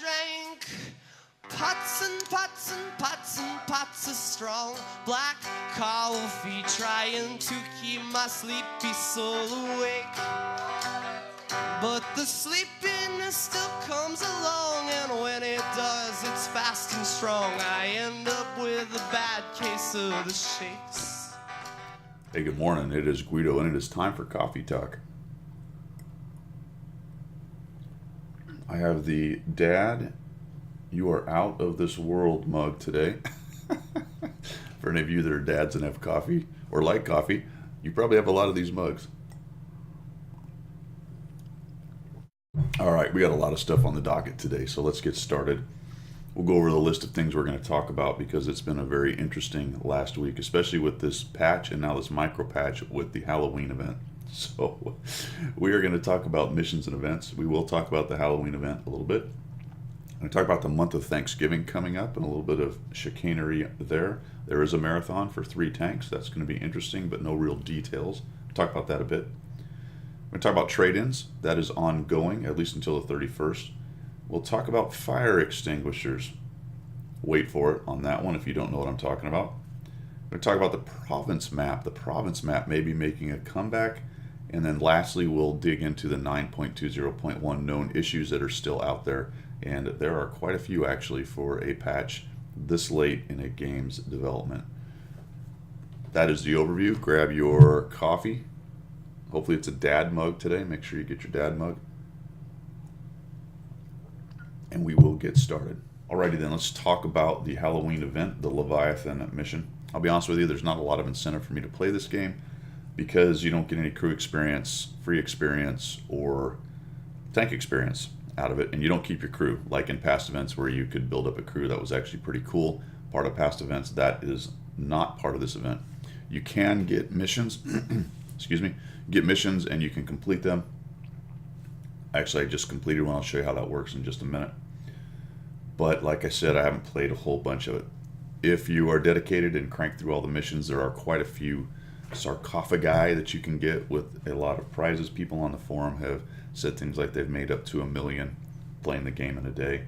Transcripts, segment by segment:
drank pots and pots and pots and pots of strong black coffee, trying to keep my sleepy soul awake. But the sleepiness still comes along, and when it does, it's fast and strong. I end up with a bad case of the shakes. Hey, good morning. It is Guido, and it is time for Coffee Talk. I have the Dad, You Are Out of This World mug today. For any of you that are dads and have coffee, or like coffee, you probably have a lot of these mugs. All right, we got a lot of stuff on the docket today, so let's get started. We'll go over the list of things we're going to talk about because it's been a very interesting last week, especially with this patch and now this micro patch with the Halloween event. So we are going to talk about missions and events. We will talk about the Halloween event a little bit. I'm going to talk about the month of Thanksgiving coming up and a little bit of chicanery there. There is a marathon for 3 tanks. That's going to be interesting, but no real details. We'll talk about that a bit. We're going to talk about trade-ins. That is ongoing, at least until the 31st. We'll talk about fire extinguishers. Wait for it on that one if you don't know what I'm talking about. We're going to talk about the province map. The province map may be making a comeback. And then lastly, we'll dig into the 9.20.1 known issues that are still out there. And there are quite a few actually for a patch this late in a game's development. That is the overview. Grab your coffee. Hopefully it's a dad mug today. Make sure you get your dad mug. And we will get started. Alrighty then, let's talk about the Halloween event, the Leviathan mission. I'll be honest with you, there's not a lot of incentive for me to play this game because you don't get any crew experience, free experience, or tank experience out of it, and you don't keep your crew like in past events where you could build up a crew that was actually pretty cool. Part of past events, that is not part of this event. You can get missions, excuse me, get missions and you can complete them. Actually, I just completed one. I'll show you how that works in just a minute. But like I said, I haven't played a whole bunch of it. If you are dedicated and crank through all the missions, there are quite a few sarcophagi that you can get with a lot of prizes. People on the forum have said things like they've made up to $1 million playing the game in a day,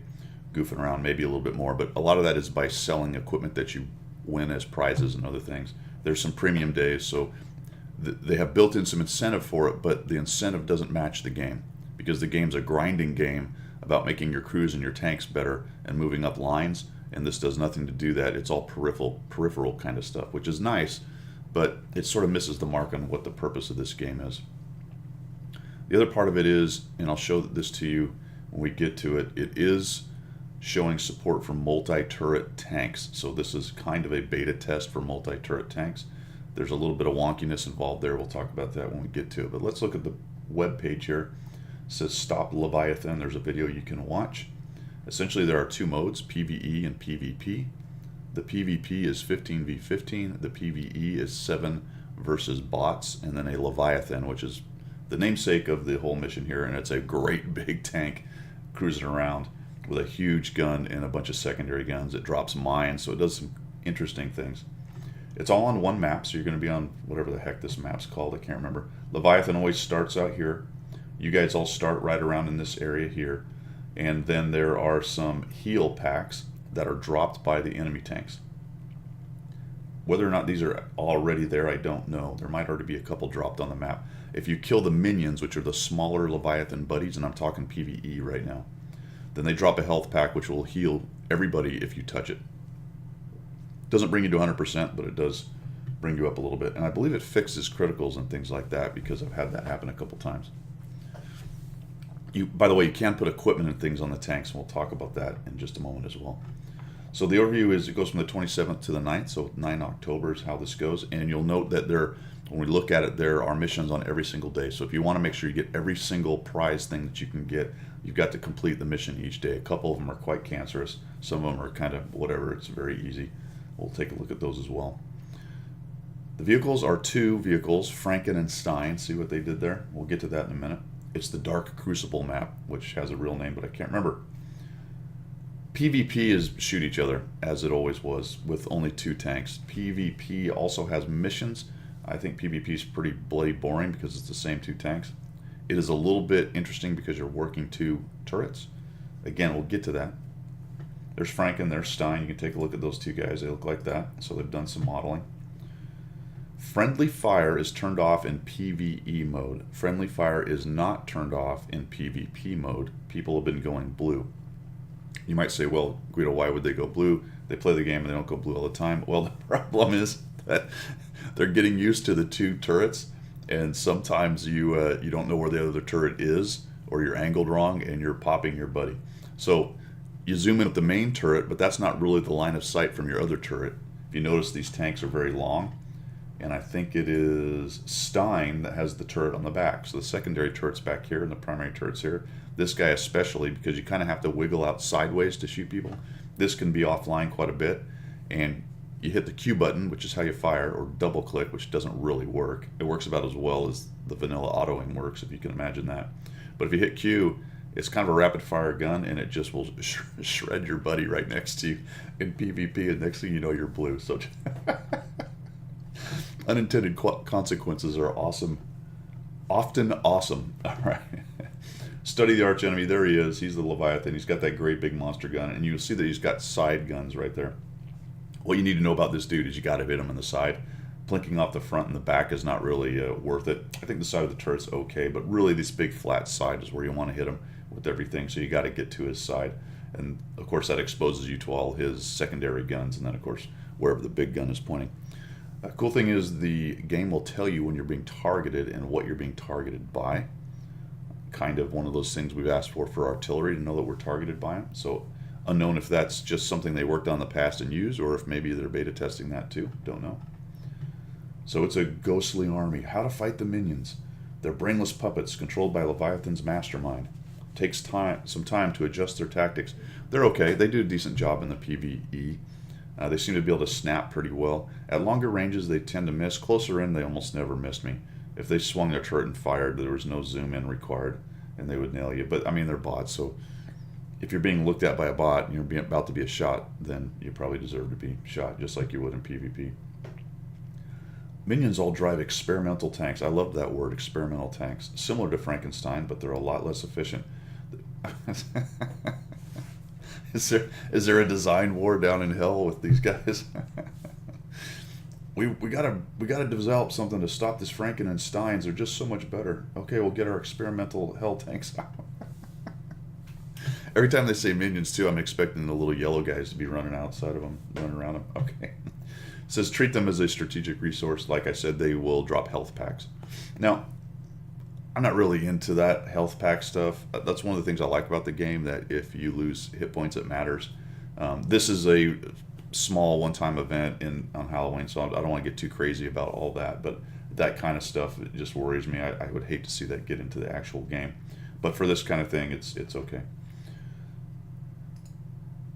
goofing around, maybe a little bit more, but a lot of that is by selling equipment that you win as prizes and other things. There's some premium days, so they have built in some incentive for it, but the incentive doesn't match the game because the game's a grinding game about making your crews and your tanks better and moving up lines, and this does nothing to do that. It's all peripheral kind of stuff, which is nice, but it sort of misses the mark on what the purpose of this game is. The other part of it is, and I'll show this to you when we get to it, it is showing support for multi-turret tanks. So this is kind of a beta test for multi-turret tanks. There's a little bit of wonkiness involved there. We'll talk about that when we get to it. But let's look at the web page here. It says Stop Leviathan. There's a video you can watch. Essentially, there are 2 modes, PvE and PvP. The PvP is 15v15. The PvE is 7 versus bots. And then a Leviathan, which is the namesake of the whole mission here. And it's a great big tank cruising around with a huge gun and a bunch of secondary guns. It drops mines, so it does some interesting things. It's all on one map, so you're going to be on whatever the heck this map's called. I can't remember. Leviathan always starts out here. You guys all start right around in this area here. And then there are some heal packs that are dropped by the enemy tanks. Whether or not these are already there, I don't know. There might already be a couple dropped on the map. If you kill the minions, which are the smaller Leviathan buddies, and I'm talking PvE right now, then they drop a health pack which will heal everybody if you touch it. Doesn't bring you to 100%, but it does bring you up a little bit. And I believe it fixes criticals and things like that because I've had that happen a couple times. By the way, you can put equipment and things on the tanks, and we'll talk about that in just a moment as well. So the overview is it goes from the 27th to the 9th, so 9 October is how this goes. And you'll note that when we look at it, there are missions on every single day. So if you want to make sure you get every single prize thing that you can get, you've got to complete the mission each day. A couple of them are quite cancerous. Some of them are kind of whatever. It's very easy. We'll take a look at those as well. The vehicles are 2 vehicles, Franken and Stein. See what they did there? We'll get to that in a minute. It's the Dark Crucible map, which has a real name, but I can't remember. PvP is shoot each other, as it always was, with only 2 tanks. PvP also has missions. I think PvP is pretty bloody boring because it's the same 2 tanks. It is a little bit interesting because you're working 2 turrets. Again, we'll get to that. There's Franken, there's Stein. You can take a look at those two guys. They look like that. So they've done some modeling. Friendly fire is turned off in PvE mode. Friendly fire is not turned off in PvP mode. People have been going blue. You might say, well, Guido, why would they go blue? They play the game and they don't go blue all the time. Well, the problem is that they're getting used to the two turrets, and sometimes you don't know where the other turret is, or you're angled wrong and you're popping your buddy. So you zoom in at the main turret, but that's not really the line of sight from your other turret. If you notice, these tanks are very long, and I think it is Stein that has the turret on the back. So the secondary turret's back here and the primary turret's here. This guy especially, because you kind of have to wiggle out sideways to shoot people. This can be offline quite a bit, and you hit the Q button, which is how you fire, or double click, which doesn't really work. It works about as well as the vanilla auto-aim works, if you can imagine that. But if you hit Q, it's kind of a rapid fire gun, and it just will shred your buddy right next to you in PvP, and next thing you know, you're blue. So unintended consequences are awesome. Often awesome. All right. Study the arch enemy. There he is. He's the Leviathan. He's got that great big monster gun, and you'll see that he's got side guns right there. What you need to know about this dude is you got to hit him in the side. Plinking off the front and the back is not really worth it. I think the side of the turret's okay, but really this big flat side is where you want to hit him with everything, so you got to get to his side. And of course that exposes you to all his secondary guns, and then of course wherever the big gun is pointing. Cool thing is the game will tell you when you're being targeted and what you're being targeted by. Kind of one of those things we've asked for artillery, to know that we're targeted by them. So unknown if that's just something they worked on in the past and used, or if maybe they're beta testing that too. Don't know. So it's a ghostly army. How to fight the minions. They're brainless puppets controlled by Leviathan's mastermind. Takes some time to adjust their tactics. They're okay. They do a decent job in the PvE. They seem to be able to snap pretty well. At longer ranges, they tend to miss. Closer in, they almost never missed me. If they swung their turret and fired, there was no zoom in required, and they would nail you. But I mean, they're bots, so if you're being looked at by a bot and you're about to be a shot, then you probably deserve to be shot, just like you would in PvP. Minions all drive experimental tanks. I love that word, experimental tanks. Similar to Frankenstein, but they're a lot less efficient. Is there a design war down in hell with these guys? we gotta develop something to stop this Franken and Steins. They're just so much better. Okay, we'll get our experimental hell tanks out. Every time they say minions too, I'm expecting the little yellow guys to be running outside of them, running around them. Okay. It says treat them as a strategic resource. Like I said, they will drop health packs. Now, I'm not really into that health pack stuff. That's one of the things I like about the game, that if you lose hit points, it matters. This is a small one-time event on Halloween, so I don't want to get too crazy about all that, but that kind of stuff, it just worries me. I would hate to see that get into the actual game. But for this kind of thing, it's okay.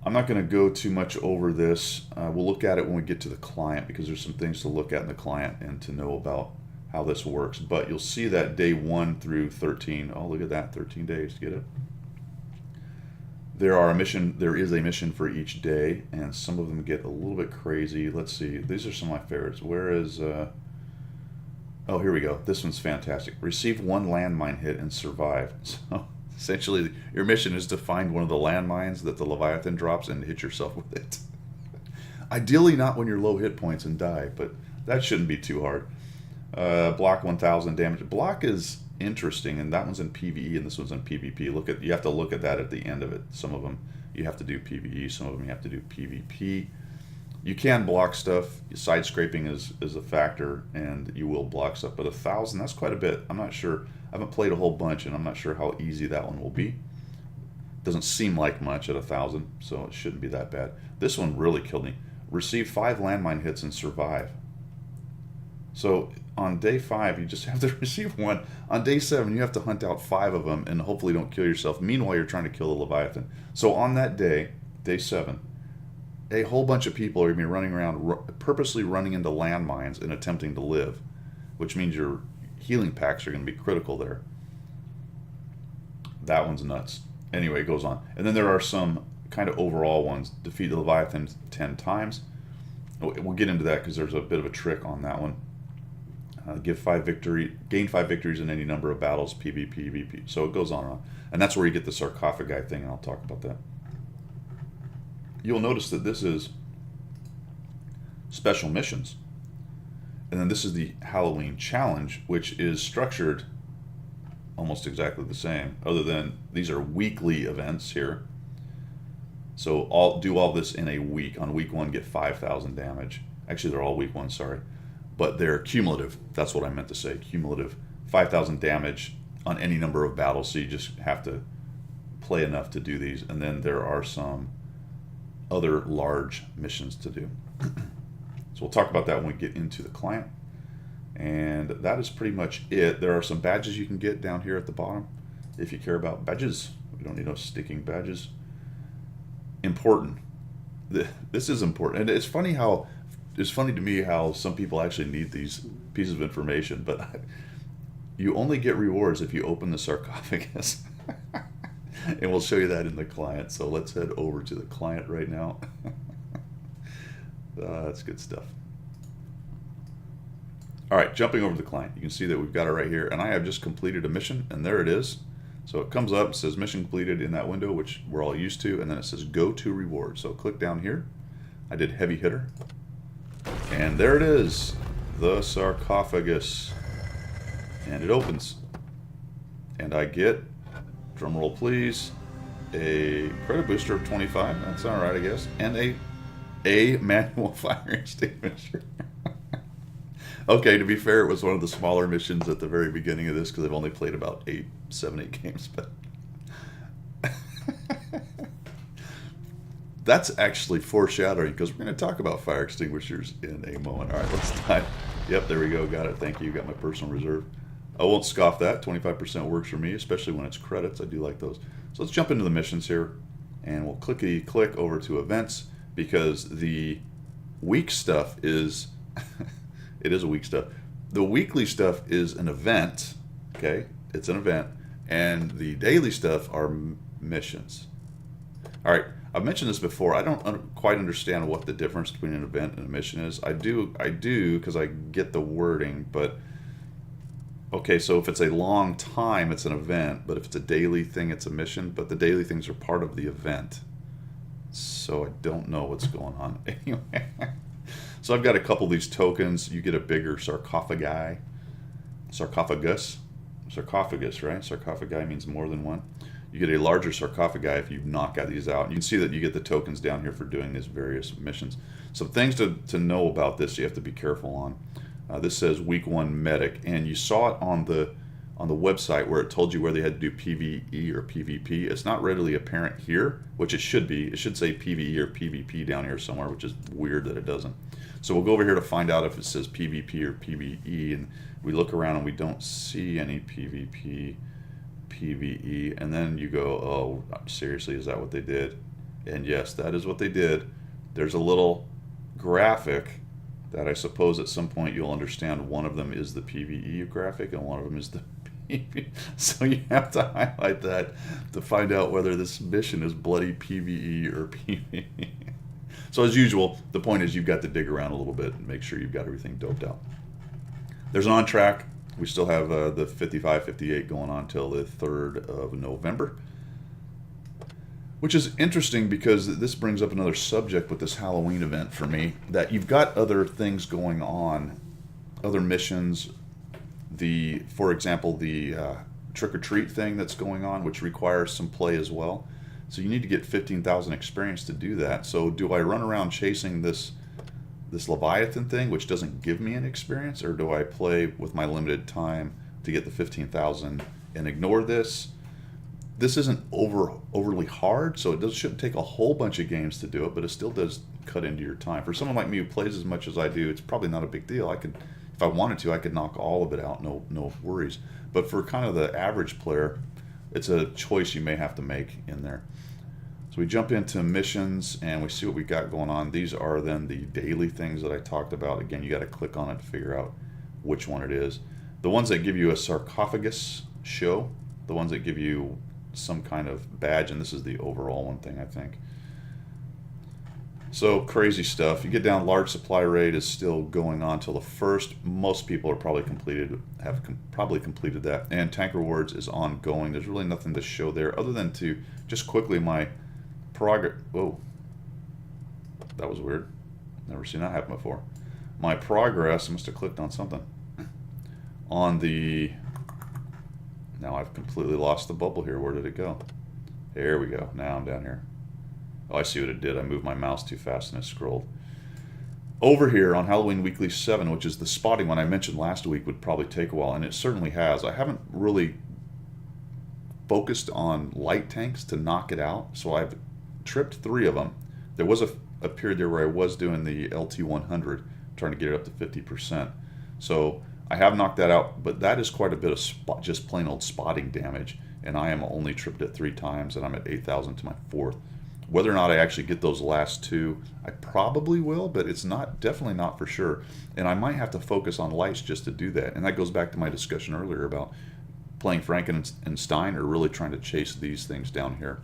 I'm not going to go too much over this. We'll look at it when we get to the client, because there's some things to look at in the client and to know about how this works. But you'll see that day 1 through 13. Oh, look at that, 13 days. Get it? There is a mission for each day, and some of them get a little bit crazy. Let's see. These are some of my favorites. Where is... oh, here we go. This one's fantastic. Receive 1 landmine hit and survive. So essentially, your mission is to find one of the landmines that the Leviathan drops and hit yourself with it. Ideally not when you're low hit points and die, but that shouldn't be too hard. Block 1,000 damage. Block is interesting, and that one's in PvE and this one's in PvP. You have to look at that at the end of it. Some of them you have to do PvE, some of them you have to do PvP. You can block stuff. Side scraping is a factor, and you will block stuff. But 1,000, that's quite a bit. I'm not sure. I haven't played a whole bunch, and I'm not sure how easy that one will be. Doesn't seem like much at 1,000, so it shouldn't be that bad. This one really killed me. Receive 5 landmine hits and survive. So on day 5, you just have to receive 1. On day 7, you have to hunt out 5 of them and hopefully don't kill yourself. Meanwhile, you're trying to kill the Leviathan. So on that day, day 7, a whole bunch of people are going to be running around, purposely running into landmines and attempting to live, which means your healing packs are going to be critical there. That one's nuts. Anyway, it goes on. And then there are some kind of overall ones. Defeat the Leviathan 10 times. We'll get into that because there's a bit of a trick on that one. gain 5 victories in any number of battles, PvP, PvP. So it goes on and on. And that's where you get the sarcophagi thing, and I'll talk about that. You'll notice that this is special missions. And then this is the Halloween challenge, which is structured almost exactly the same, other than these are weekly events here. So do all this in a week. On week 1, get 5,000 damage. Actually, they're all week 1, sorry. But they're cumulative. That's what I meant to say, cumulative. 5,000 damage on any number of battles, so you just have to play enough to do these. And then there are some other large missions to do. So we'll talk about that when we get into the client. And that is pretty much it. There are some badges you can get down here at the bottom if you care about badges. We don't need no sticking badges. Important. This is important. And it's funny to me how some people actually need these pieces of information, but you only get rewards if you open the sarcophagus. And we'll show you that in the client. So let's head over to the client right now. That's good stuff. All right, jumping over to the client, you can see that we've got it right here, and I have just completed a mission, and there it is. So it comes up, it says mission completed in that window, which we're all used to, and then it says go to reward. So click down here. I did heavy hitter, and there it is, the sarcophagus, and it opens, and I get, drum roll please, a credit booster of 25. That's all right, I guess, and a manual fire extinguisher. Okay, to be fair, it was one of the smaller missions at the very beginning of this because I've only played about 7, 8 games, but that's actually foreshadowing because we're going to talk about fire extinguishers in a moment. All right, let's dive. Yep, there we go. Got it. Thank you. Got my personal reserve. I won't scoff that. 25% works for me, especially when it's credits. I do like those. So let's jump into the missions here, and we'll click over to events because the week stuff is... It is a week stuff. The weekly stuff is an event, okay? It's an event. And the daily stuff are missions. All right, I've mentioned this before. I don't quite understand what the difference between an event and a mission is. I do because I get the wording, but okay, so if it's a long time, it's an event, but if it's a daily thing, it's a mission, but the daily things are part of the event. So I don't know what's going on. Anyway. So I've got a couple of these tokens. You get a bigger sarcophagi. Sarcophagus, right? Sarcophagi means more than one. You get a larger sarcophagi if you knock out these out. You can see that you get the tokens down here for doing these various missions. Some things to know about this you have to be careful on. This says week 1 medic, and you saw it on the website where it told you where they had to do PvE or PvP. It's not readily apparent here, which it should be. It should say PvE or PvP down here somewhere, which is weird that it doesn't. So we'll go over here to find out if it says PvP or PvE, and we look around and we don't see any PvP, PvE, and then you go, oh, seriously, is that what they did? And yes, that is what they did. There's a little graphic that I suppose at some point you'll understand. One of them is the PvE graphic and one of them is the PvP. So you have to highlight that to find out whether this mission is bloody PvE or PvE. So as usual, the point is you've got to dig around a little bit and make sure you've got everything doped out. There's an on track. We still have the 55-58 going on till the 3rd of November. Which is interesting because this brings up another subject with this Halloween event for me, that you've got other things going on, other missions, for example, the trick-or-treat thing that's going on, which requires some play as well. So you need to get 15,000 experience to do that. So do I run around chasing this Leviathan thing, which doesn't give me an experience, or do I play with my limited time to get the 15,000 and ignore this? This isn't overly hard, so it shouldn't take a whole bunch of games to do it, but it still does cut into your time. For someone like me who plays as much as I do, it's probably not a big deal. If I wanted to, I could knock all of it out, no worries. But for kind of the average player, it's a choice you may have to make in there. So we jump into missions and we see what we got going on. These are then the daily things that I talked about. Again, you got to click on it to figure out which one it is. The ones that give you a sarcophagus show, the ones that give you some kind of badge, and this is the overall one thing, I think. So crazy stuff. You get down, large supply raid is still going on till the 1st. Most people are probably probably completed that. And tank rewards is ongoing. There's really nothing to show there other than to just quickly my progress. Whoa, that was weird. Never seen that happen before. My progress, I must have clicked on something. On the, now I've completely lost the bubble here. Where did it go? There we go. Now I'm down here. Oh, I see what it did. I moved my mouse too fast and it scrolled. Over here on Halloween Weekly 7, which is the spotting one I mentioned last week, would probably take a while, and it certainly has. I haven't really focused on light tanks to knock it out, so I've tripped 3 of them. There was a period there where I was doing the LT100, trying to get it up to 50%. So I have knocked that out, but that is quite a bit of just plain old spotting damage, and I am only tripped it 3 times, and I'm at 8,000 to my 4th. Whether or not I actually get those last 2, I probably will, but it's definitely not for sure. And I might have to focus on lights just to do that. And that goes back to my discussion earlier about playing Frankenstein or really trying to chase these things down here.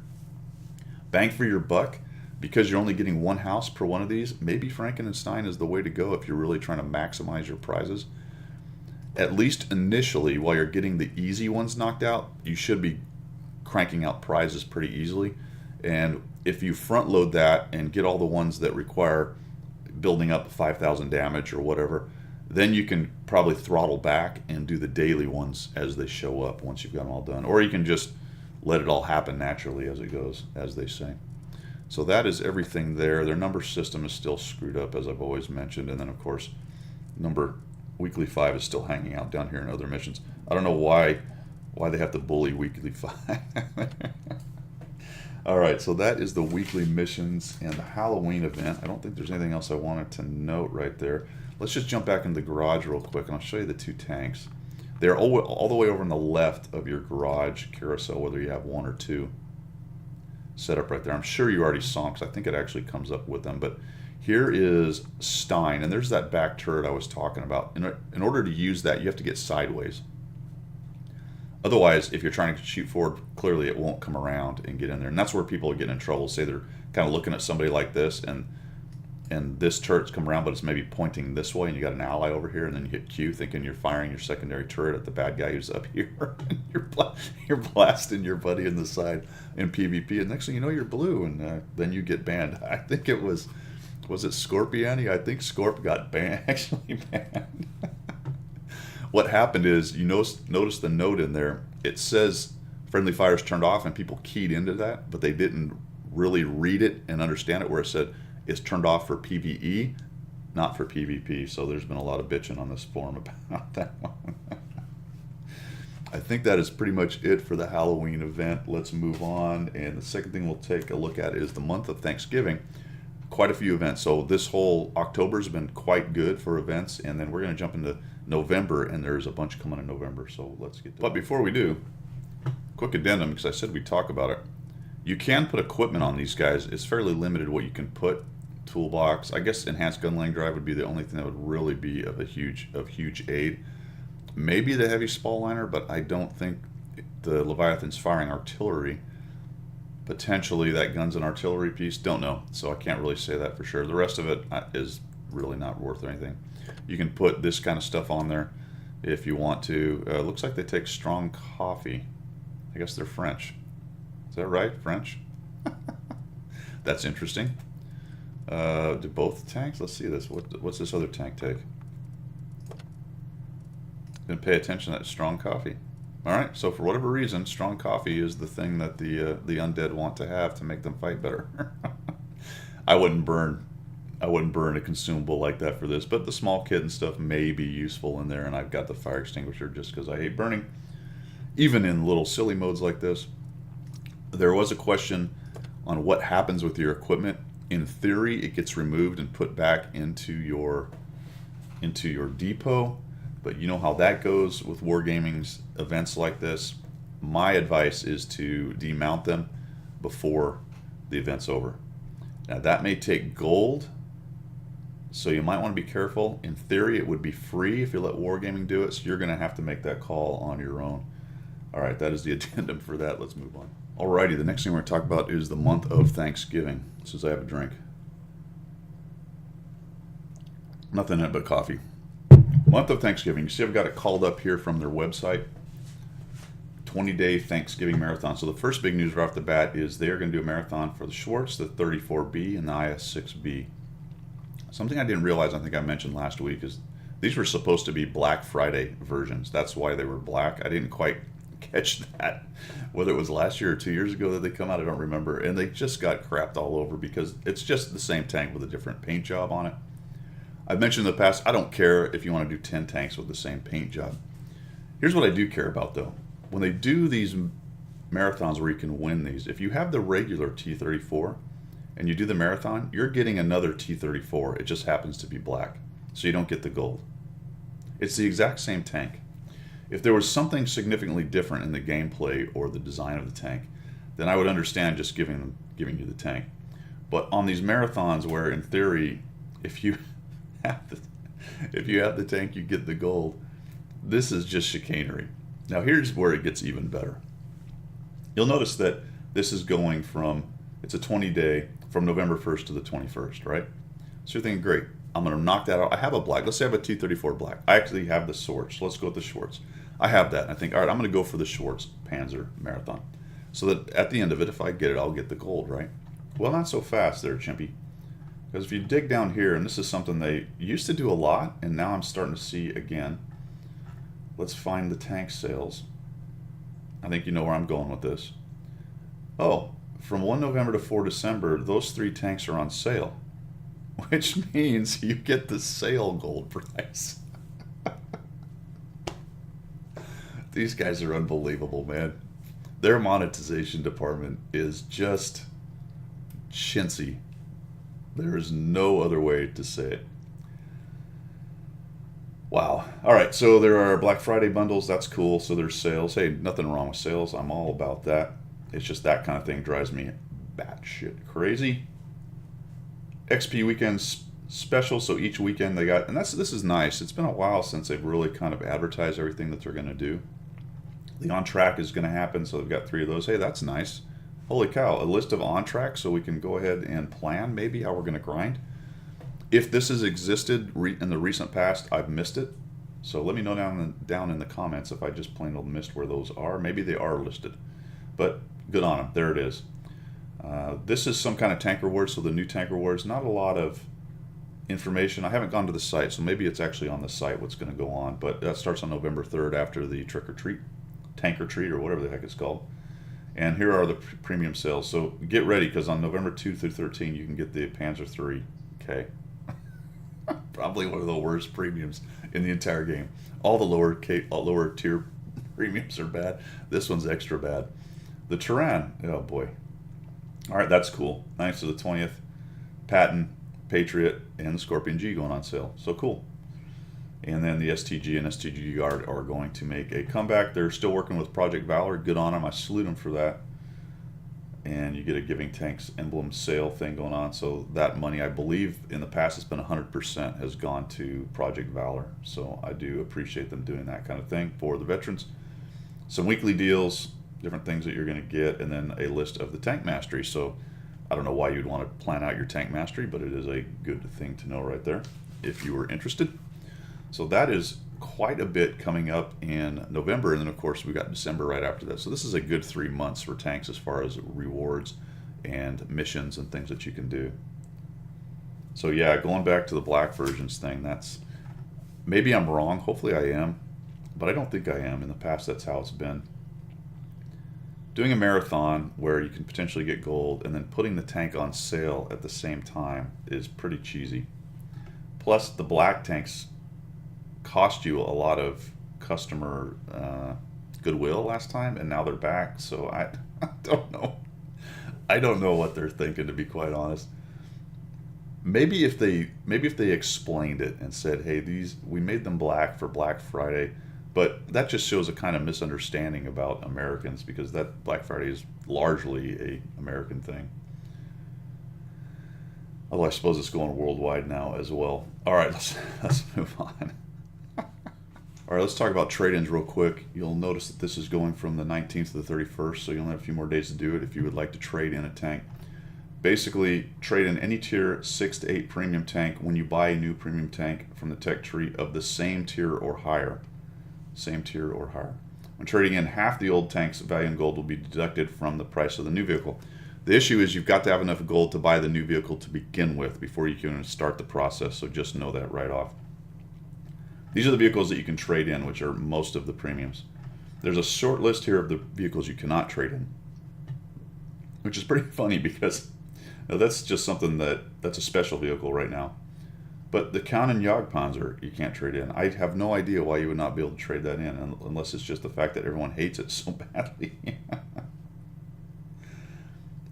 Bang for your buck, because you're only getting 1 house per one of these, maybe Frankenstein is the way to go if you're really trying to maximize your prizes. At least initially, while you're getting the easy ones knocked out, you should be cranking out prizes pretty easily. And if you front load that and get all the ones that require building up 5,000 damage or whatever, then you can probably throttle back and do the daily ones as they show up once you've got them all done. Or you can just let it all happen naturally as it goes, as they say. So that is everything there. Their number system is still screwed up, as I've always mentioned. And then, of course, number Weekly 5 is still hanging out down here in other missions. I don't know why they have to bully Weekly 5. All right, so that is the weekly missions and the Halloween event. I don't think there's anything else I wanted to note right there. Let's just jump back into the garage real quick, and I'll show you the 2 tanks. They're all the way over on the left of your garage carousel, whether you have 1 or 2 set up right there. I'm sure you already saw them because I think it actually comes up with them. But here is Stein, and there's that back turret I was talking about. In order to use that, you have to get sideways. Otherwise, if you're trying to shoot forward, clearly it won't come around and get in there. And that's where people get in trouble. Say they're kind of looking at somebody like this, and this turret's come around, but it's maybe pointing this way, and you got an ally over here, and then you hit Q thinking you're firing your secondary turret at the bad guy who's up here. You're blasting your buddy in the side in PvP, and next thing you know, you're blue, and then you get banned. I think it was it Scorpiani? I think Scorp got actually banned. What happened is, you notice the note in there, it says friendly fire is turned off, and people keyed into that, but they didn't really read it and understand it, where it said it's turned off for PvE, not for PvP. So there's been a lot of bitching on this forum about that one. I think that is pretty much it for the Halloween event. Let's move on, and the second thing we'll take a look at is the month of Thanksgiving. Quite a few events. So this whole October has been quite good for events, and then we're going to jump into November, and there's a bunch coming in November, so let's get to it. But before we do, quick addendum, because I said we'd talk about it. You can put equipment on these guys. It's fairly limited what you can put. Toolbox, I guess enhanced gunlaying drive would be the only thing that would really be of huge aid. Maybe the heavy spall liner, but I don't think the Leviathan's firing artillery. Potentially that gun's an artillery piece, don't know, so I can't really say that for sure. The rest of it is really not worth anything. You can put this kind of stuff on there if you want to. Looks like they take strong coffee. I guess they're French. Is that right? French? That's interesting. Do both tanks? Let's see this. What's this other tank take? Gonna pay attention to that strong coffee. All right. So for whatever reason, strong coffee is the thing that the undead want to have to make them fight better. I wouldn't burn a consumable like that for this, but the small kit and stuff may be useful in there, and I've got the fire extinguisher just because I hate burning, even in little silly modes like this. There was a question on what happens with your equipment. In theory, it gets removed and put back into your depot, but you know how that goes with Wargaming's events like this. My advice is to demount them before the event's over. Now that may take gold, so you might want to be careful. In theory, it would be free if you let Wargaming do it, so you're going to have to make that call on your own. All right, that is the addendum for that. Let's move on. Alrighty, the next thing we're going to talk about is the month of Thanksgiving. As soon as I have a drink. Nothing in it but coffee. Month of Thanksgiving. You see, I've got it called up here from their website. 20-day Thanksgiving marathon. So the first big news right off the bat is they're going to do a marathon for the Schwartz, the 34B, and the IS6B. Something I didn't realize, I think I mentioned last week, is these were supposed to be Black Friday versions. That's why they were black. I didn't quite catch that, whether it was last year or 2 years ago that they come out, I don't remember. And they just got crapped all over because it's just the same tank with a different paint job on it. I've mentioned in the past, I don't care if you want to do 10 tanks with the same paint job. Here's what I do care about though. When they do these marathons where you can win these, if you have the regular T34 and you do the marathon, you're getting another T34. It just happens to be black, so you don't get the gold. It's the exact same tank. If there was something significantly different in the gameplay or the design of the tank, then I would understand just giving you the tank. But on these marathons where in theory, if you have the tank, you get the gold, this is just chicanery. Now here's where it gets even better. You'll notice that this is going from, it's a 20-day, from November 1st to the 21st, right? So you're thinking, great, I'm going to knock that out. I have a black. Let's say I have a T34 black. I actually have the Schwartz. So let's go with the Schwartz. I have that. And I think, all right, I'm going to go for the Schwartz Panzer Marathon. So that at the end of it, if I get it, I'll get the gold, right? Well, not so fast there, Chimpy. Because if you dig down here, and this is something they used to do a lot, and now I'm starting to see again. Let's find the tank sales. I think you know where I'm going with this. Oh, from 1 November to 4 December, those 3 tanks are on sale, which means you get the sale gold price. These guys are unbelievable, man. Their monetization department is just chintzy. There is no other way to say it. Wow. All right, so there are Black Friday bundles. That's cool. So there's sales. Hey, nothing wrong with sales. I'm all about that. It's just that kind of thing drives me batshit crazy. XP weekend special. So each weekend they got, and this is nice. It's been a while since they've really kind of advertised everything that they're going to do. The on track is going to happen. So they've got 3 of those. Hey, that's nice. Holy cow, a list of on track so we can go ahead and plan maybe how we're going to grind. If this has existed in the recent past, I've missed it. So let me know down in the comments if I just plain old missed where those are. Maybe they are listed. But good on them. There it is. This is some kind of tank reward. So the new tank rewards, not a lot of information. I haven't gone to the site, so maybe it's actually on the site what's going to go on. But that starts on November 3rd after the trick or treat, tank or treat, or whatever the heck it's called. And here are the premium sales. So get ready, because on November 2 through 13, you can get the Panzer III. Okay. Probably one of the worst premiums in the entire game. All the lower tier premiums are bad. This one's extra bad. The Turan, oh boy. All right, that's cool. 9th to the 20th. Patton, Patriot, and the Scorpion G going on sale. So cool. And then the STG and STG Guard are going to make a comeback. They're still working with Project Valor. Good on them. I salute them for that. And you get a Giving Tanks emblem sale thing going on. So that money, I believe, in the past it's been 100% has gone to Project Valor. So I do appreciate them doing that kind of thing for the veterans. Some weekly deals, different things that you're going to get, and then a list of the tank mastery. So I don't know why you'd want to plan out your tank mastery, but it is a good thing to know right there if you were interested. So that is quite a bit coming up in November, and then of course we got December right after that. So this is a good 3 months for tanks as far as rewards and missions and things that you can do. So yeah, going back to the black versions thing, that's, maybe I'm wrong, hopefully I am, but I don't think I am. In the past that's how it's been. Doing a marathon where you can potentially get gold and then putting the tank on sale at the same time is pretty cheesy. Plus the black tanks cost you a lot of customer goodwill last time, and now they're back. So I don't know. I don't know what they're thinking, to be quite honest. Maybe if they explained it and said, hey, we made them black for Black Friday, but that just shows a kind of misunderstanding about Americans, because that Black Friday is largely a American thing. Although I suppose it's going worldwide now as well. All right, let's move on. All right, let's talk about trade-ins real quick. You'll notice that this is going from the 19th to the 31st, so you'll have a few more days to do it if you would like to trade in a tank. Basically, trade in any tier 6 to 8 premium tank when you buy a new premium tank from the tech tree of the same tier or higher. Same tier or higher. When trading in, half the old tank's value in gold will be deducted from the price of the new vehicle. The issue is you've got to have enough gold to buy the new vehicle to begin with before you can start the process, so just know that right off. These are the vehicles that you can trade in, which are most of the premiums. There's a short list here of the vehicles you cannot trade in, which is pretty funny because that's just something that's a special vehicle right now. But the Canon Jagdpanzer you can't trade in. I have no idea why you would not be able to trade that in unless it's just the fact that everyone hates it so badly.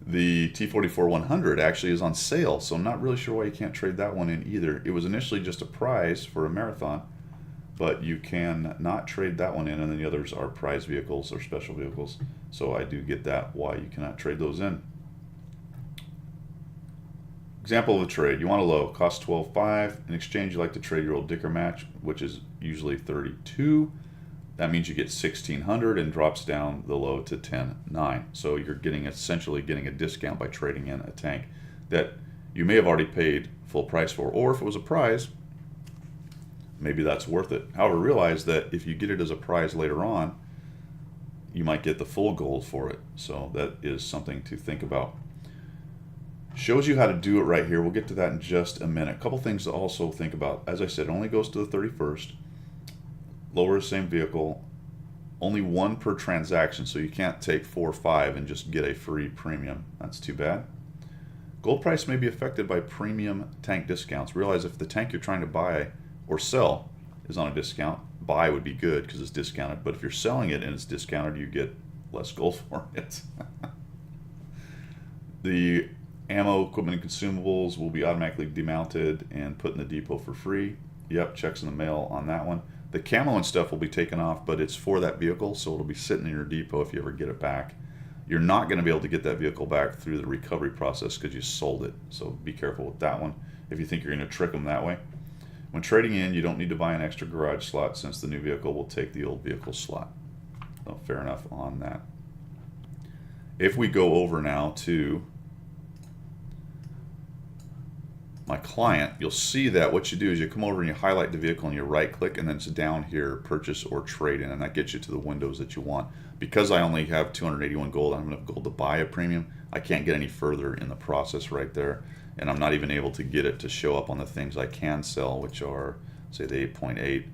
The T-44-100 actually is on sale, so I'm not really sure why you can't trade that one in either. It was initially just a prize for a marathon, but you can not trade that one in, and then the others are prize vehicles or special vehicles. So I do get that, why you cannot trade those in. Example of a trade. You want a low, cost $12.5. In exchange, you like to trade your old Dicker match, which is usually $32. That means you get $1,600 and drops down the low to $10.9. So you're essentially getting a discount by trading in a tank that you may have already paid full price for, or if it was a prize, maybe that's worth it. However, realize that if you get it as a prize later on, you might get the full gold for it. So that is something to think about. Shows you how to do it right here. We'll get to that in just a minute. A couple things to also think about. As I said, it only goes to the 31st. Lower the same vehicle. Only one per transaction, so you can't take 4 or 5 and just get a free premium. That's too bad. Gold price may be affected by premium tank discounts. Realize if the tank you're trying to buy or sell is on a discount, buy would be good because it's discounted. But if you're selling it and it's discounted, you get less gold for it. The ammo, equipment, and consumables will be automatically demounted and put in the depot for free. Yep, checks in the mail on that one. The camo and stuff will be taken off, but it's for that vehicle, so it'll be sitting in your depot if you ever get it back. You're not going to be able to get that vehicle back through the recovery process because you sold it, so be careful with that one if you think you're going to trick them that way. When trading in, you don't need to buy an extra garage slot since the new vehicle will take the old vehicle slot. So fair enough on that. If we go over now to my client, you'll see that what you do is you come over and you highlight the vehicle and you right click, and then it's down here, purchase or trade in, and that gets you to the windows that you want. Because I only have 281 gold, I don't have enough gold to buy a premium, I can't get any further in the process right there, and I'm not even able to get it to show up on the things I can sell, which are, say, the 8.8.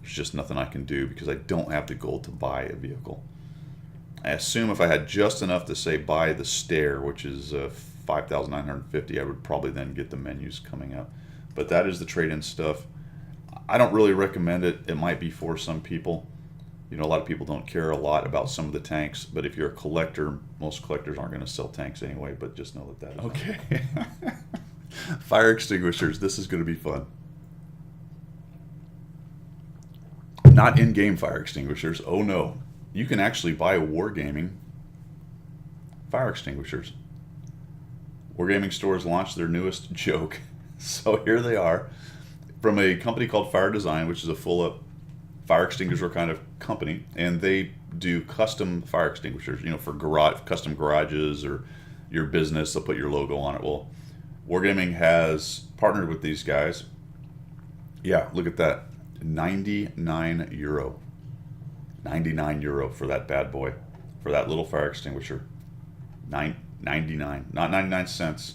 There's just nothing I can do because I don't have the gold to buy a vehicle. I assume if I had just enough to say buy the Stare, which is 5,950, I would probably then get the menus coming up. But that is the trade-in stuff. I don't really recommend it. It might be for some people. You know, a lot of people don't care a lot about some of the tanks, but if you're a collector, most collectors aren't going to sell tanks anyway, but just know that is okay. Fire extinguishers. This is going to be fun. Not in-game fire extinguishers. Oh no. You can actually buy Wargaming fire extinguishers. Wargaming stores launched their newest joke. So here they are from a company called Fire Design, which is a full-up fire extinguisher kind of company, and they do custom fire extinguishers, you know, for custom garages or your business. They'll put your logo on it. Well, Wargaming has partnered with these guys. Yeah, look at that. €99. €99 for that bad boy, for that little fire extinguisher. $9.99, not 99 cents,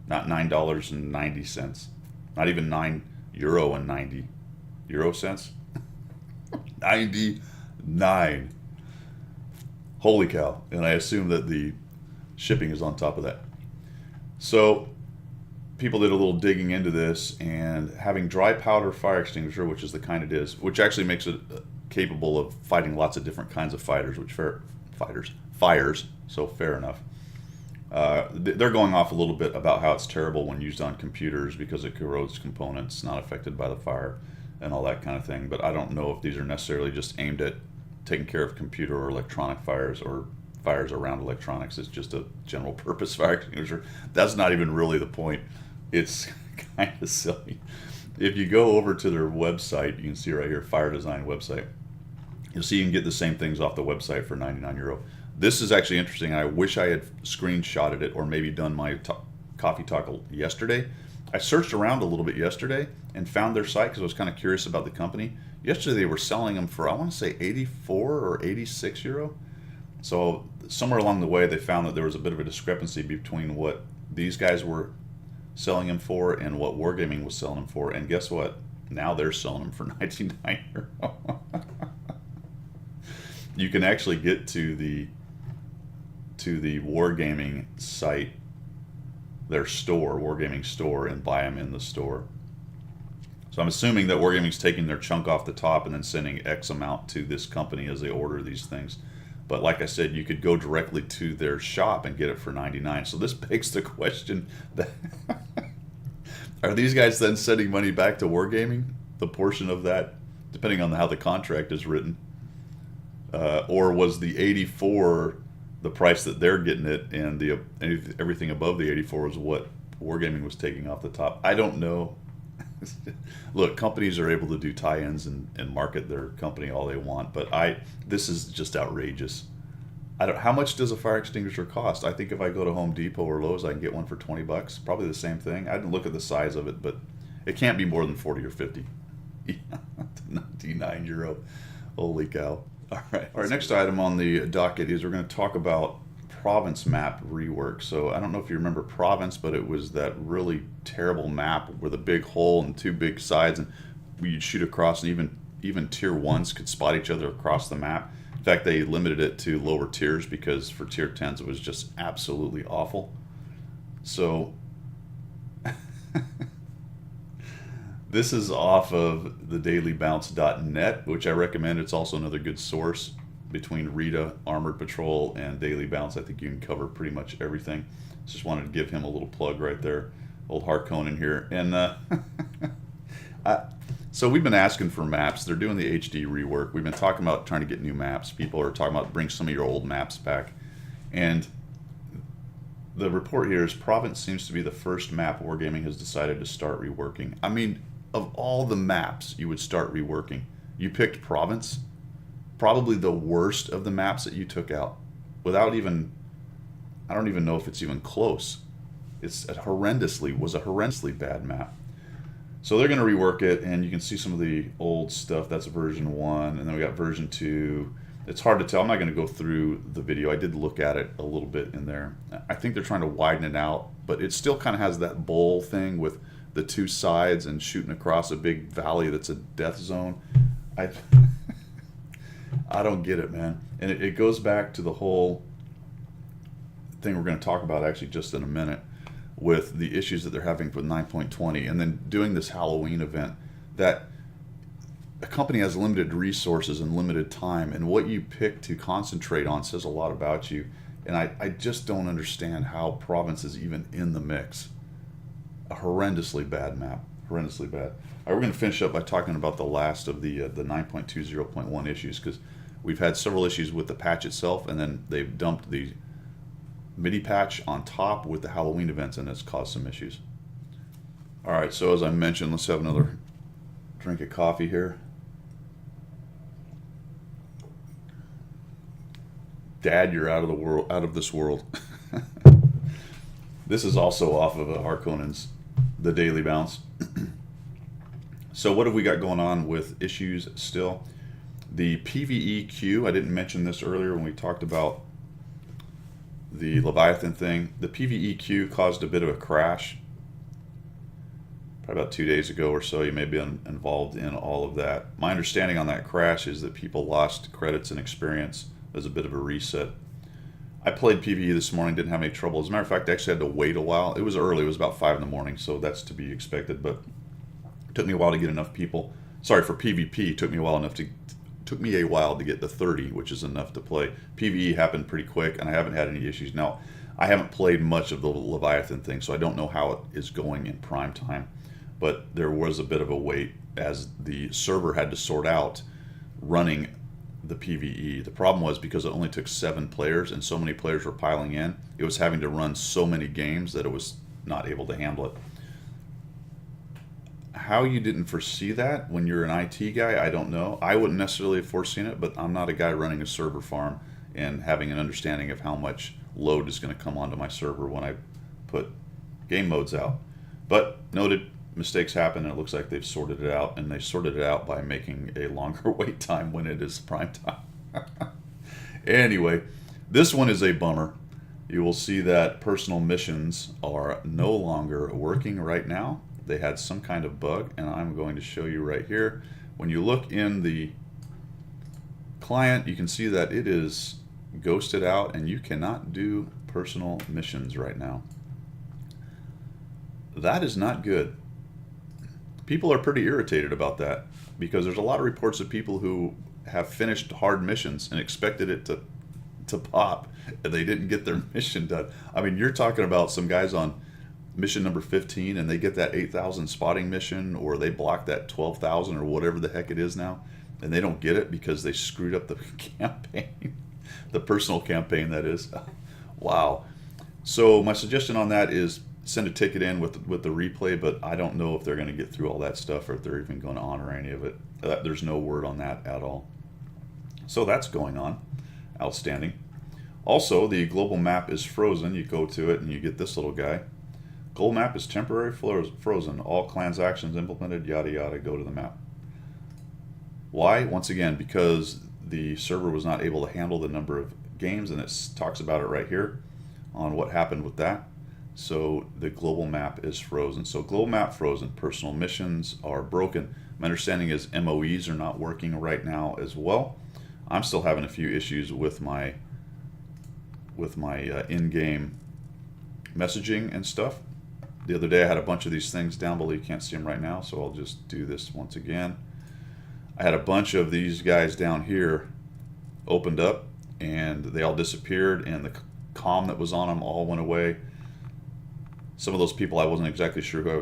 not $9.90, not even €9.90 cents. 99. Holy cow! And I assume that the shipping is on top of that. So people did a little digging into this, and having dry powder fire extinguisher, which is the kind it is, which actually makes it capable of fighting lots of different kinds of fires. So fair enough. They're going off a little bit about how it's terrible when used on computers because it corrodes components not affected by the fire and all that kind of thing. But I don't know if these are necessarily just aimed at taking care of computer or electronic fires or fires around electronics. It's just a general purpose fire extinguisher. That's not even really the point. It's kind of silly. If you go over to their website, you can see right here, Fire Design website. You'll see you can get the same things off the website for €99. This is actually interesting. I wish I had screenshotted it or maybe done my coffee talk yesterday. I searched around a little bit yesterday and found their site because I was kind of curious about the company. Yesterday they were selling them for, I want to say 84 or 86 euro. So somewhere along the way they found that there was a bit of a discrepancy between what these guys were selling them for and what Wargaming was selling them for. And guess what? Now they're selling them for 99 euro. You can actually get to the Wargaming site, their store, Wargaming store, and buy them in the store. So I'm assuming that Wargaming's taking their chunk off the top and then sending X amount to this company as they order these things. But like I said, you could go directly to their shop and get it for 99. So this begs the question that are these guys then sending money back to Wargaming, the portion of that, depending on how the contract is written, or was the 84 the price that they're getting it, and everything above the 84 is what Wargaming was taking off the top? I don't know. Look, companies are able to do tie-ins and market their company all they want, but this is just outrageous. How much does a fire extinguisher cost? I think if I go to Home Depot or Lowe's, I can get one for $20. Probably the same thing. I didn't look at the size of it, but it can't be more than 40 or 50. 99 euro. Holy cow. All right, next item on the docket is we're going to talk about Province map rework. So I don't know if you remember Province, but it was that really terrible map with a big hole and two big sides, and you'd shoot across, and even tier 1s could spot each other across the map. In fact, they limited it to lower tiers because for tier 10s it was just absolutely awful. So this is off of the dailybounce.net, which I recommend. It's also another good source. Between Rita, Armored Patrol, and Daily Bounce, I think you can cover pretty much everything. Just wanted to give him a little plug right there. Old Harkonnen here. And so we've been asking for maps. They're doing the HD rework. We've been talking about trying to get new maps. People are talking about bring some of your old maps back. And the report here is Province seems to be the first map Wargaming has decided to start reworking. I mean, of all the maps you would start reworking, you picked Province? Probably the worst of the maps that you took out. I don't even know if it's even close. Was a horrendously bad map. So they're going to rework it, and you can see some of the old stuff. That's version 1, and then we got version 2. It's hard to tell. I'm not going to go through the video. I did look at it a little bit in there. I think they're trying to widen it out, but it still kind of has that bowl thing with the two sides and shooting across a big valley that's a death zone. I don't get it, man. And it goes back to the whole thing we're going to talk about actually just in a minute with the issues that they're having with 9.20 and then doing this Halloween event, that a company has limited resources and limited time, and what you pick to concentrate on says a lot about you. And I just don't understand how Province is even in the mix. A horrendously bad map. Horrendously bad. All right, we're going to finish up by talking about the last of the 9.20.1 issues, because we've had several issues with the patch itself, and then they've dumped the MIDI patch on top with the Halloween events, and it's caused some issues. All right, so as I mentioned, let's have another drink of coffee here. Dad, you're out of this world. This is also off of Harkonnen's The Daily Bounce. So what have we got going on with issues still? The PvE queue, I didn't mention this earlier when we talked about the Leviathan thing. The PvE queue caused a bit of a crash. Probably about 2 days ago or so. You may be involved in all of that. My understanding on that crash is that people lost credits and experience. There's a bit of a reset. I played PvE this morning, didn't have any trouble. As a matter of fact, I actually had to wait a while. It was early, it was about 5 in the morning, so that's to be expected, but it took me a while to get enough people. Sorry, for PvP, it took me a while to get to 30, which is enough to play. PvE happened pretty quick, and I haven't had any issues. Now, I haven't played much of the Leviathan thing, so I don't know how it is going in prime time, but there was a bit of a wait as the server had to sort out running the PvE. The problem was because it only took 7 players and so many players were piling in, it was having to run so many games that it was not able to handle it. How you didn't foresee that when you're an IT guy, I don't know. I wouldn't necessarily have foreseen it, but I'm not a guy running a server farm, and having an understanding of how much load is going to come onto my server when I put game modes out. But noted, mistakes happen, and it looks like they've sorted it out, and they sorted it out by making a longer wait time when it is prime time. Anyway, this one is a bummer. You will see that personal missions are no longer working right now. They had some kind of bug, and I'm going to show you right here. When you look in the client, you can see that it is ghosted out, and you cannot do personal missions right now. That is not good. People are pretty irritated about that, because there's a lot of reports of people who have finished hard missions and expected it to pop, and they didn't get their mission done. I mean, you're talking about some guys on mission number 15 and they get that 8,000 spotting mission, or they block that 12,000 or whatever the heck it is now, and they don't get it because they screwed up the campaign, the personal campaign, that is. Wow. So my suggestion on that is send a ticket in with the replay, but I don't know if they're going to get through all that stuff or if they're even going to honor any of it. There's no word on that at all. So that's going on. Outstanding. Also, the global map is frozen. You go to it and you get this little guy. Global map is temporarily frozen. All clans actions implemented, yada yada, go to the map. Why? Once again, because the server was not able to handle the number of games, and it talks about it right here on what happened with that. So the global map is frozen. So global map frozen. Personal missions are broken. My understanding is MOEs are not working right now as well. I'm still having a few issues with my in-game messaging and stuff. The other day I had a bunch of these things down below. You can't see them right now, so I'll just do this once again. I had a bunch of these guys down here opened up, and they all disappeared, and the comm that was on them all went away. Some of those people I wasn't exactly sure who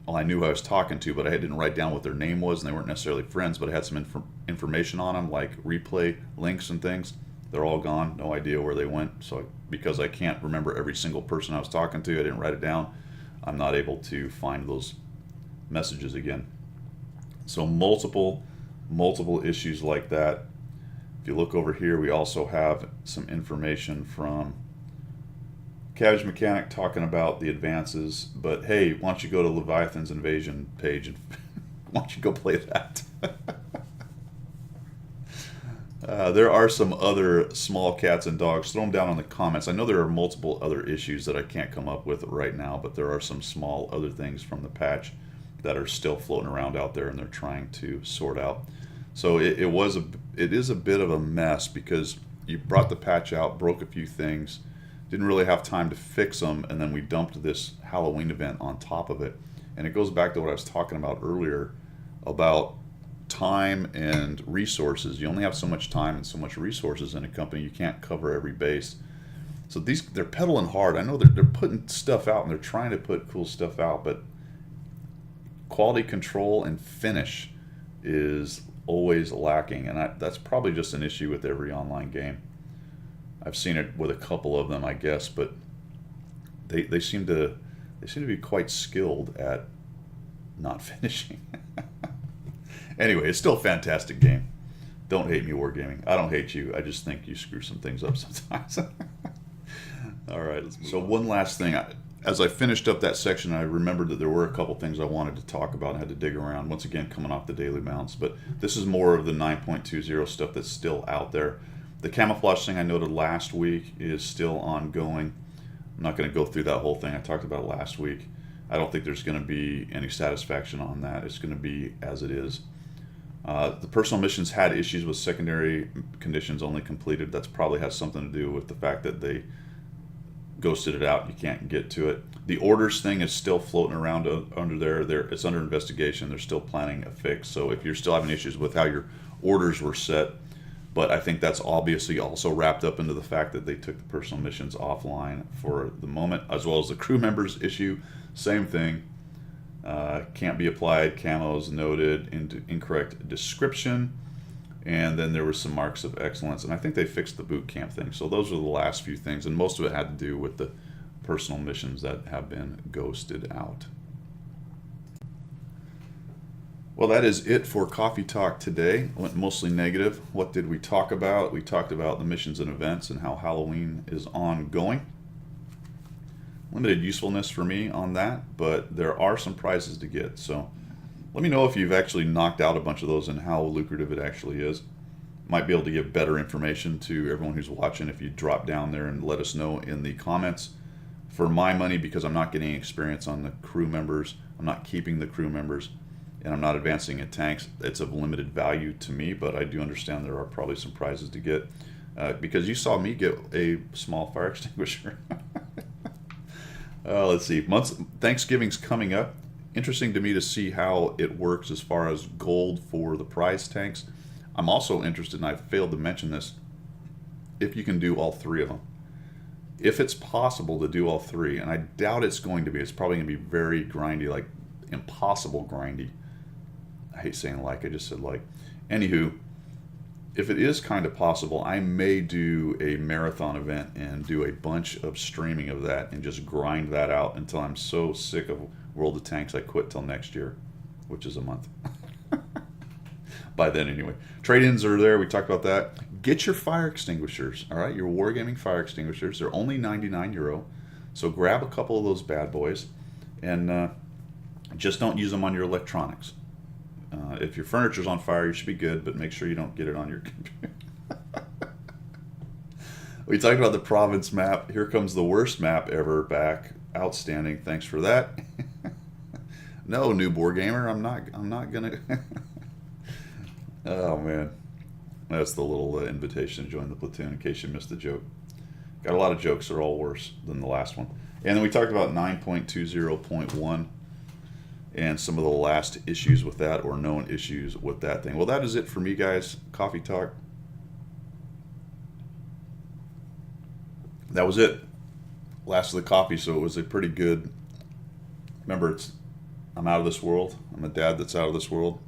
I knew who I was talking to, but I didn't write down what their name was, and they weren't necessarily friends, but I had some information on them, like replay links and things. They're all gone. No idea where they went. So because I can't remember every single person I was talking to, I didn't write it down. I'm not able to find those messages again. So multiple issues like that. If you look over here, we also have some information from Cabbage Mechanic talking about the advances, but hey, why don't you go to Leviathan's invasion page and why don't you go play that? There are some other small cats and dogs. Throw them down in the comments. I know there are multiple other issues that I can't come up with right now, but there are some small other things from the patch that are still floating around out there, and they're trying to sort out. So it is a bit of a mess, because you brought the patch out, broke a few things, didn't really have time to fix them, and then we dumped this Halloween event on top of it. And it goes back to what I was talking about earlier about time and resources. You only have so much time and so much resources in a company. You can't cover every base. So they're pedaling hard. I know they're putting stuff out, and they're trying to put cool stuff out, but quality control and finish is always lacking, and that's probably just an issue with every online game. I've seen it with a couple of them, I guess, but they seem to be quite skilled at not finishing. Anyway, it's still a fantastic game. Don't hate me, Wargaming. I don't hate you. I just think you screw some things up sometimes. All right, let's move on. So one last thing. As I finished up that section, I remembered that there were a couple things I wanted to talk about. I had to dig around, once again, coming off the daily mounts. But this is more of the 9.20 stuff that's still out there. The camouflage thing I noted last week is still ongoing. I'm not going to go through that whole thing. I talked about it last week. I don't think there's going to be any satisfaction on that. It's going to be as it is. The personal missions had issues with secondary conditions only completed. That's probably has something to do with the fact that they ghosted it out. You can't get to it. The orders thing is still floating around under there. It's under investigation. They're still planning a fix. So if you're still having issues with how your orders were set, but I think that's obviously also wrapped up into the fact that they took the personal missions offline for the moment, as well as the crew members issue. Same thing. Can't be applied, camos noted, into incorrect description, and then there were some marks of excellence, and I think they fixed the boot camp thing. So those are the last few things, and most of it had to do with the personal missions that have been ghosted out. Well, that is it for Coffee Talk today. Went mostly negative. What did we talk about? We talked about the missions and events and how Halloween is ongoing. Limited usefulness for me on that, but there are some prizes to get. So let me know if you've actually knocked out a bunch of those and how lucrative it actually is. Might be able to give better information to everyone who's watching if you drop down there and let us know in the comments. For my money, because I'm not getting experience on the crew members, I'm not keeping the crew members, and I'm not advancing in tanks, it's of limited value to me, but I do understand there are probably some prizes to get. Because you saw me get a small fire extinguisher. Let's see. Thanksgiving's coming up. Interesting to me to see how it works as far as gold for the prize tanks. I'm also interested, and I failed to mention this, if you can do all three of them. If it's possible to do all three, and I doubt it's going to be, it's probably going to be very grindy, like impossible grindy. I hate saying like, I just said like. Anywho, if it is kind of possible, I may do a marathon event and do a bunch of streaming of that and just grind that out until I'm so sick of World of Tanks I quit till next year, which is a month. By then anyway. Trade-ins are there. We talked about that. Get your fire extinguishers, all right? Your Wargaming fire extinguishers. They're only €99. So grab a couple of those bad boys and just don't use them on your electronics. If your furniture's on fire, you should be good, but make sure you don't get it on your computer. We talked about the province map. Here comes the worst map ever back. Outstanding. Thanks for that. No, new board gamer. I'm not gonna. Oh man, that's the little invitation to join the platoon. In case you missed the joke, got a lot of jokes. They're all worse than the last one. And then we talked about 9.20.1 and some of the last issues with that, or known issues with that thing. Well, that is it for me, guys. Coffee Talk. That was it. Last of the coffee, so it was a pretty good. Remember, I'm out of this world. I'm a dad that's out of this world.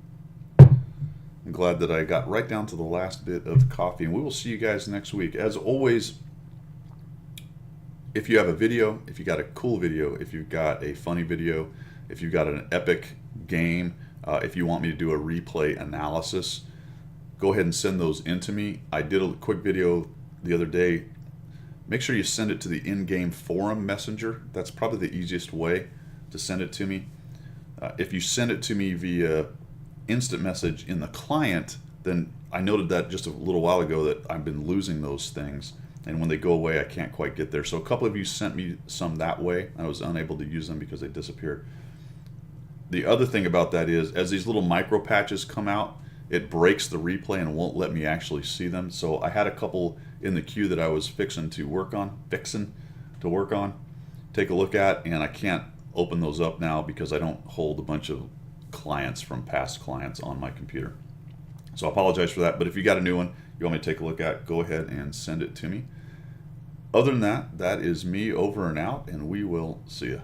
I'm glad that I got right down to the last bit of coffee, and we will see you guys next week. As always, if you have a video, if you got a cool video, if you've got a funny video, if you've got an epic game, if you want me to do a replay analysis, go ahead and send those in to me. I did a quick video the other day. Make sure you send it to the in-game forum messenger. That's probably the easiest way to send it to me. If you send it to me via instant message in the client, then I noted that just a little while ago that I've been losing those things, and when they go away I can't quite get there. So a couple of you sent me some that way. I was unable to use them because they disappeared. The other thing about that is, as these little micro patches come out, it breaks the replay and won't let me actually see them. So I had a couple in the queue that I was fixing to work on, take a look at, and I can't open those up now because I don't hold a bunch of clients from past clients on my computer. So I apologize for that, but if you got a new one you want me to take a look at, go ahead and send it to me. Other than that, that is me over and out, and we will see you.